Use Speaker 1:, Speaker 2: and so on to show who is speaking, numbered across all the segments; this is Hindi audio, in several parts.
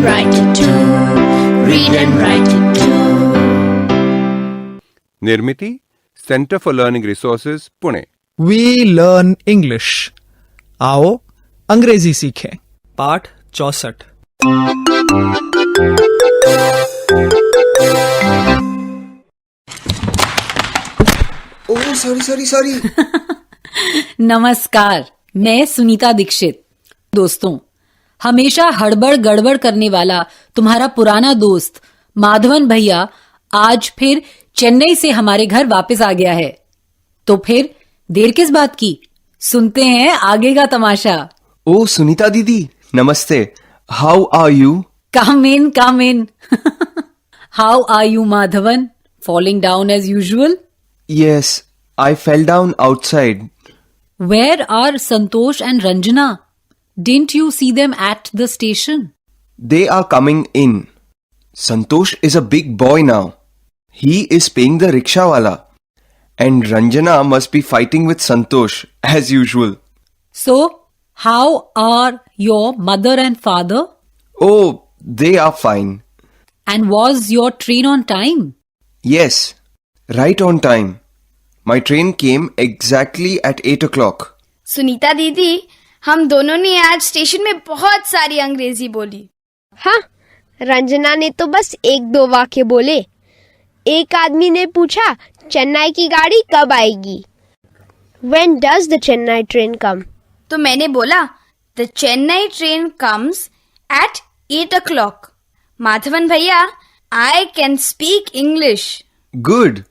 Speaker 1: write it too. Read and write it too.
Speaker 2: Nirmiti centre for learning resources Pune.
Speaker 3: We learn English. आओ अंग्रेजी सीखें।
Speaker 4: पाठ 64।
Speaker 5: Oh sorry.
Speaker 6: नमस्कार, मैं सुनीता दीक्षित। दोस्तों, हमेशा हड़बड़ गड़बड़ करने वाला तुम्हारा पुराना दोस्त माधवन भैया आज फिर चेन्नई से हमारे घर वापस आ गया है। तो फिर देर किस बात की, सुनते हैं आगे का तमाशा।
Speaker 5: ओह सुनीता दीदी, नमस्ते। How are you?
Speaker 6: Come in. How are you Madhavan? Falling down as usual?
Speaker 5: Yes, I fell down outside.
Speaker 6: Where are Santosh and Ranjana? Didn't you see them at the station?
Speaker 5: They are coming in. Santosh is a big boy now. He is paying the rickshaw wala. And Ranjana must be fighting with Santosh as usual.
Speaker 6: So, how are your mother and father?
Speaker 5: Oh, they are fine.
Speaker 6: And was your train on time?
Speaker 5: Yes, right on time. My train came exactly at 8 o'clock.
Speaker 7: Sunita दीदी, हम दोनों ने आज स्टेशन में बहुत सारी अंग्रेजी बोली।
Speaker 8: हाँ, रंजना ने तो बस 1-2 वाक्य बोले। एक आदमी ने पूछा, चेन्नई की गाड़ी कब आएगी? When does the Chennai train come?
Speaker 7: तो मैंने बोला, The Chennai train comes at 8 o'clock. Madhavan भैया, I can speak English.
Speaker 5: Good.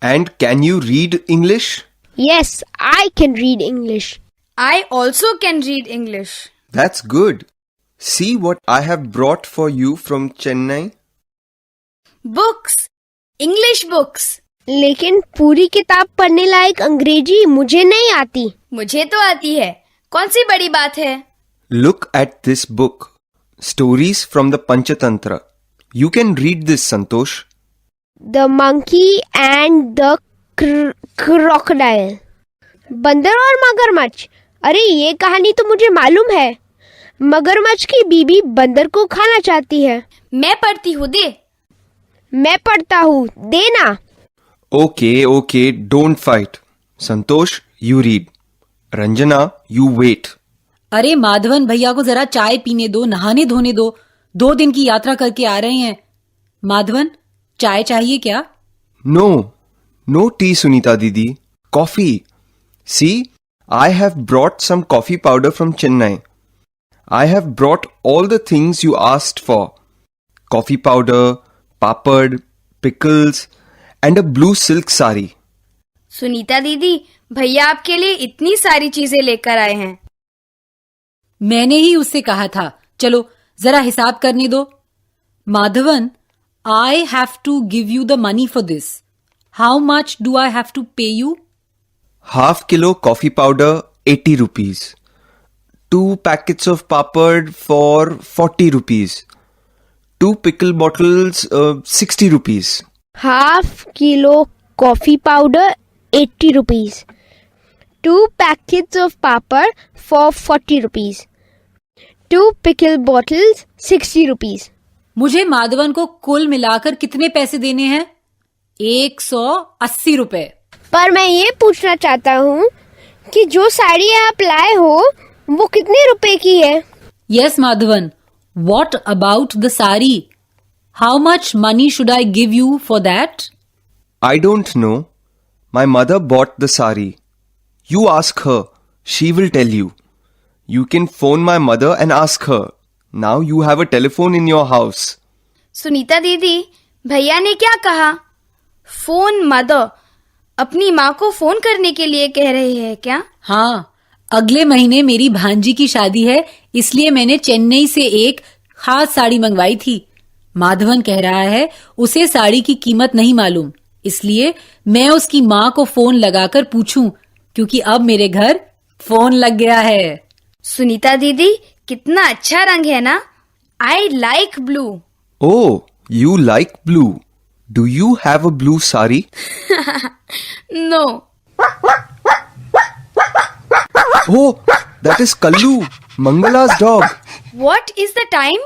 Speaker 5: And can you read English?
Speaker 8: Yes, I can read English.
Speaker 7: I also can read English.
Speaker 5: That's good. See what I have brought for you from Chennai.
Speaker 7: Books. English books.
Speaker 8: लेकिन पूरी किताब पढ़ने लायक अंग्रेजी मुझे नहीं आती।
Speaker 7: मुझे तो आती है। कौन सी बड़ी बात है?
Speaker 5: Look at this book. Stories from the Panchatantra. You can read this, Santosh.
Speaker 8: The monkey and the crocodile. बंदर और मगरमच्छ। अरे ये कहानी तो मुझे मालूम है। मगरमच्छ की बीबी बंदर को खाना चाहती है।
Speaker 7: मैं पढ़ती हूँ, दे।
Speaker 8: मैं पढ़ता हूँ, देना।
Speaker 5: Okay, don't fight. Santosh, you read. Ranjana, you wait.
Speaker 6: अरे माधवन भैया को जरा चाय पीने दो, नहाने धोने दो। 2 दिन की यात्रा करके आ रहे हैं। माधवन, चाय चाहिए क्या?
Speaker 5: No tea, Sunita Didi. Coffee. See, I have brought some coffee powder from Chennai. I have brought all the things you asked for. Coffee powder, papad, pickles, and a blue silk sari.
Speaker 7: Sunita दीदी, भैया आपके लिए इतनी सारी चीजें लेकर आए हैं।
Speaker 6: मैंने ही उससे कहा था, चलो जरा हिसाब करने दो। Madhavan, I have to give you the money for this. How much do I have to pay you?
Speaker 5: Half kilo coffee powder, 80 rupees. 2 packets of papad for 40 rupees. 2 pickle bottles, 60 rupees.
Speaker 8: Half kilo coffee powder, 80 rupees. 2 packets of papad for 40 rupees. 2 pickle bottles, 60 rupees.
Speaker 6: मुझे माधवन को कुल मिलाकर कितने पैसे देने हैं? 180 रुपए।
Speaker 8: पर मैं ये पूछना चाहता हूँ कि जो साड़ी आप लाए हो वो कितने रुपए की है?
Speaker 6: Yes, Madhavan. What about the sari? How much money should I give you for that?
Speaker 5: I don't know. My mother bought the sari. You ask her. She will tell you. You can phone my mother and ask her. Now you have a telephone in your house.
Speaker 7: Sunita दीदी, भैया ने क्या कहा? फोन मदर, अपनी माँ को फोन करने के लिए कह रहे हैं क्या?
Speaker 6: हाँ, अगले महीने मेरी भांजी की शादी है, इसलिए मैंने चेन्नई से एक खास साड़ी मंगवाई थी। माधवन कह रहा है उसे साड़ी की कीमत नहीं मालूम, इसलिए मैं उसकी माँ को फोन लगाकर पूछूं, क्योंकि अब मेरे घर फोन लग गया है।
Speaker 7: सुनीता दीदी, कितना अच्छा रंग है ना? I like blue.
Speaker 5: Oh, you like blue. Do you have a blue sari?
Speaker 7: No.
Speaker 5: Oh, that is Kallu, Mangala's dog.
Speaker 7: What is the time?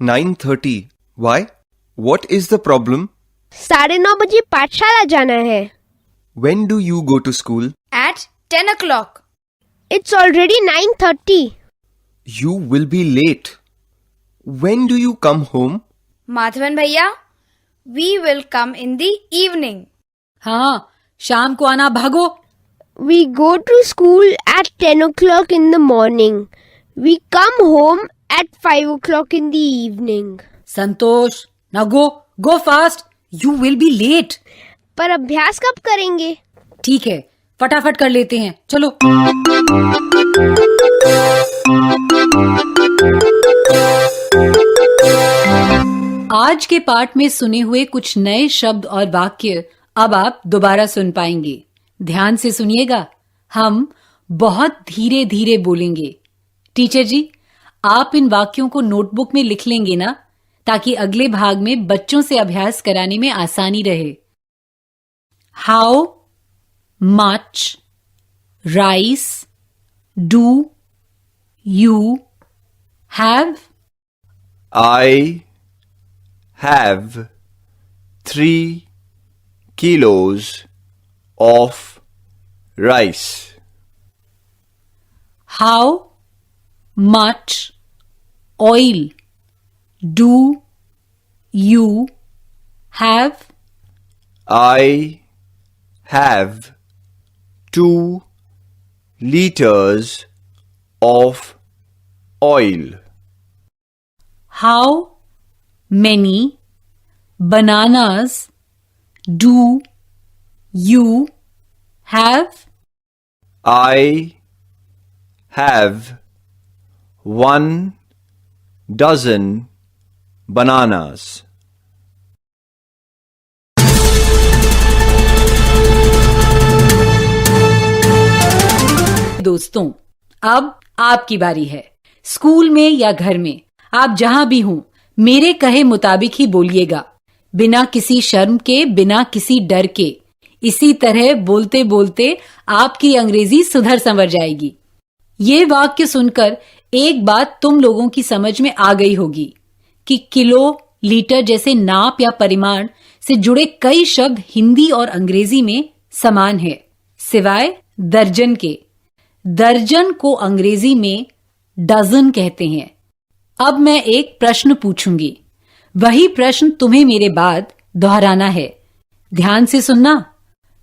Speaker 5: 9:30. Why? What is the problem?
Speaker 8: 9:30 बजे पाठशाला जाना है.
Speaker 5: When do you go to school?
Speaker 7: At 10 o'clock.
Speaker 8: It's already 9:30.
Speaker 5: You will be late. When do you come home?
Speaker 7: Madhavan Bhaiya, we will come in the evening.
Speaker 6: हाँ, शाम को आना, भागो.
Speaker 8: We go to school at 10 o'clock in the morning. We come home at 5 o'clock in the evening.
Speaker 6: Santosh, now go fast. You will be late.
Speaker 8: पर अभ्यास कब करेंगे?
Speaker 6: ठीक है, फटाफट कर लेते हैं, चलो. आज के पाठ में सुने हुए कुछ नए शब्द और वाक्य अब आप दोबारा सुन पाएंगे. ध्यान से सुनिएगा. हम बहुत धीरे धीरे बोलेंगे. टीचर जी, आप इन वाक्यों को नोटबुक में लिख लेंगे ना, ताकि अगले भाग में बच्चों से अभ्यास कराने में आसानी रहे. How much rice do you have?
Speaker 5: I have 3 kilos of rice.
Speaker 6: How much oil do you have?
Speaker 5: I have 2 liters of oil.
Speaker 6: How many bananas do you have?
Speaker 5: I have 1 dozen bananas.
Speaker 6: दोस्तों, अब आपकी बारी है. स्कूल में या घर में, आप जहां भी हों, मेरे कहे मुताबिक ही बोलिएगा, बिना किसी शर्म के, बिना किसी डर के. इसी तरह बोलते बोलते आपकी अंग्रेजी सुधर संवर जाएगी. ये वाक्य सुनकर एक बात तुम लोगों की समझ में आ गई होगी कि किलो, लीटर जैसे नाप या परिमाण से जुड़े कई शब्द हिंदी और अंग्रेजी में समान है, सिवाय दर्जन के. दर्जन को अंग्रेजी में डजन कहते हैं. अब मैं एक प्रश्न पूछूंगी. वही प्रश्न तुम्हें मेरे बाद दोहराना है. ध्यान से सुनना.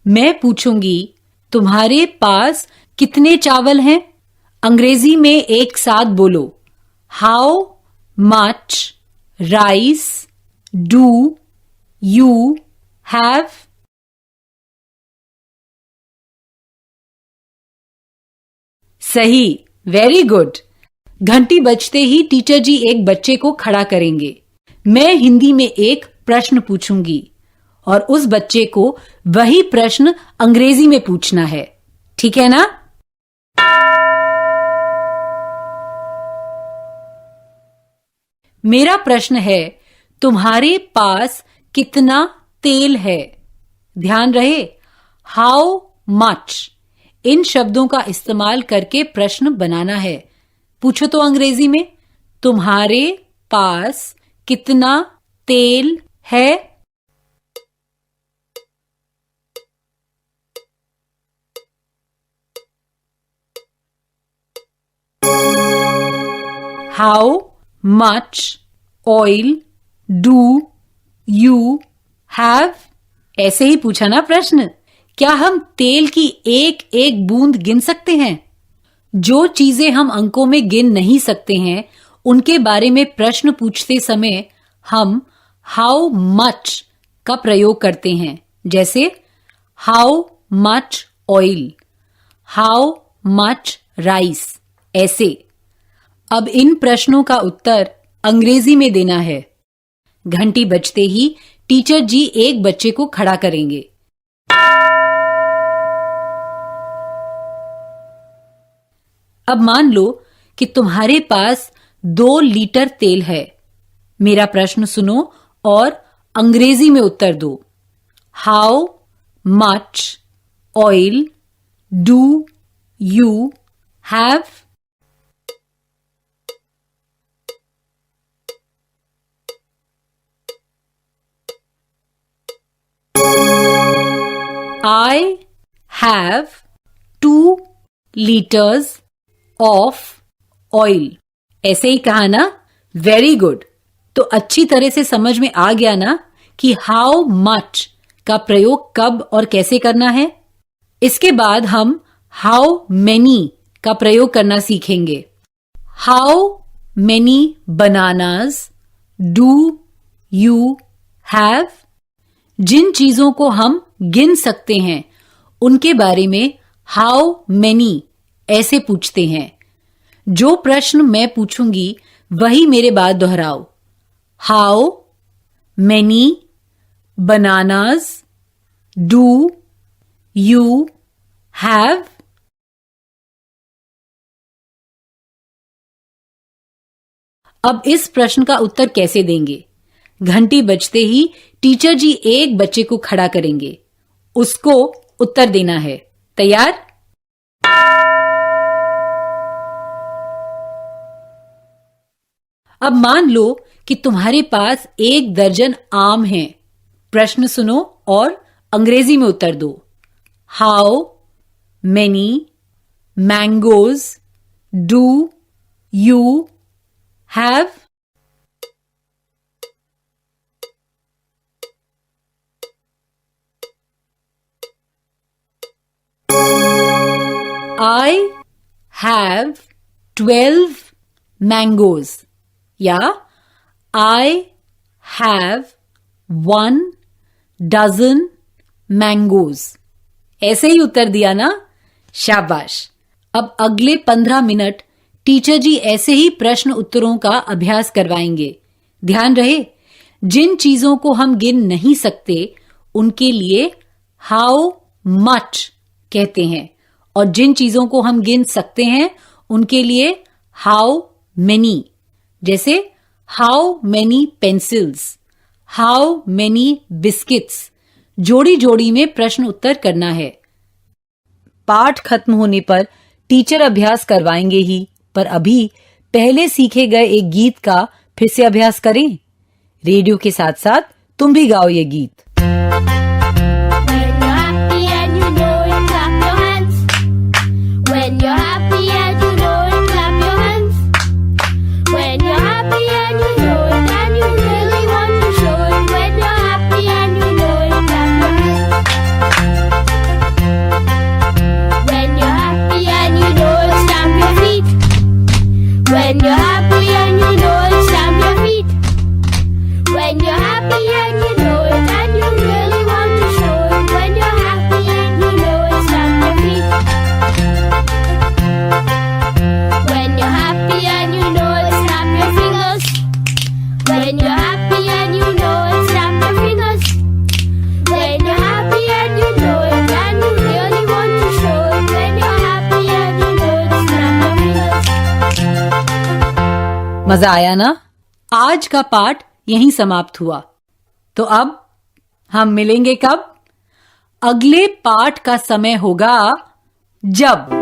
Speaker 6: मैं पूछूंगी, तुम्हारे पास कितने चावल हैं? अंग्रेजी में एक साथ बोलो. How much rice do you have? सही, वेरी गुड. घंटी बजते ही टीचर जी एक बच्चे को खड़ा करेंगे. मैं हिंदी में एक प्रश्न पूछूंगी और उस बच्चे को वही प्रश्न अंग्रेजी में पूछना है. ठीक है ना? मेरा प्रश्न है, तुम्हारे पास कितना तेल है? ध्यान रहे, हाउ मच इन शब्दों का इस्तेमाल करके प्रश्न बनाना है. पूछो तो अंग्रेजी में, तुम्हारे पास कितना तेल है? How much oil do you have? ऐसे ही पूछा ना प्रश्न. क्या हम तेल की एक एक बूंद गिन सकते हैं? जो चीजें हम अंकों में गिन नहीं सकते हैं, उनके बारे में प्रश्न पूछते समय हम हाउ मच का प्रयोग करते हैं. जैसे how much oil, how much rice, ऐसे. अब इन प्रश्नों का उत्तर अंग्रेजी में देना है. घंटी बजते ही टीचर जी एक बच्चे को खड़ा करेंगे. अब मान लो कि तुम्हारे पास 2 लीटर तेल है. मेरा प्रश्न सुनो और अंग्रेजी में उत्तर दो. How much oil do you have? I have 2 liters of oil. ऐसे ही कहा ना? Very good. तो अच्छी तरह से समझ में आ गया ना कि हाउ मच का प्रयोग कब और कैसे करना है. इसके बाद हम हाउ मेनी का प्रयोग करना सीखेंगे. How many bananas do you have? जिन चीजों को हम गिन सकते हैं उनके बारे में हाउ मेनी ऐसे पूछते हैं. जो प्रश्न मैं पूछूंगी वही मेरे बाद दोहराओ. How many bananas do you have? अब इस प्रश्न का उत्तर कैसे देंगे? घंटी बजते ही टीचर जी एक बच्चे को खड़ा करेंगे. उसको उत्तर देना है. तैयार? अब मान लो कि तुम्हारे पास 1 दर्जन आम हैं. प्रश्न सुनो और अंग्रेजी में उत्तर दो. How many mangoes do you have? I have 12 mangoes. या I have 1 dozen mangoes. ऐसे ही उत्तर दिया ना? शाबाश. अब अगले 15 मिनट टीचर जी ऐसे ही प्रश्न उत्तरों का अभ्यास करवाएंगे. ध्यान रहे, जिन चीजों को हम गिन नहीं सकते उनके लिए हाउ मच कहते हैं और जिन चीजों को हम गिन सकते हैं उनके लिए हाउ मेनी. जैसे how many pencils, how many biscuits. जोड़ी जोड़ी में प्रश्न उत्तर करना है. पाठ खत्म होने पर टीचर अभ्यास करवाएंगे ही, पर अभी पहले सीखे गए एक गीत का फिर से अभ्यास करें. रेडियो के साथ साथ तुम भी गाओ ये गीत.
Speaker 8: When you're happy and you know it, stamp your feet. When you're happy and you know it, and you really want to show it. When you're happy and you know it, stamp your feet. When you're happy and you know it, snap your fingers. When you're happy and you know it, snap your fingers. When you're happy and you know it, and you really want to show it. When you're happy and you know it, snap your fingers.
Speaker 6: मजा आया ना? आज का पाठ यहीं समाप्त हुआ. तो अब हम मिलेंगे कब? अगले पाठ का समय होगा जब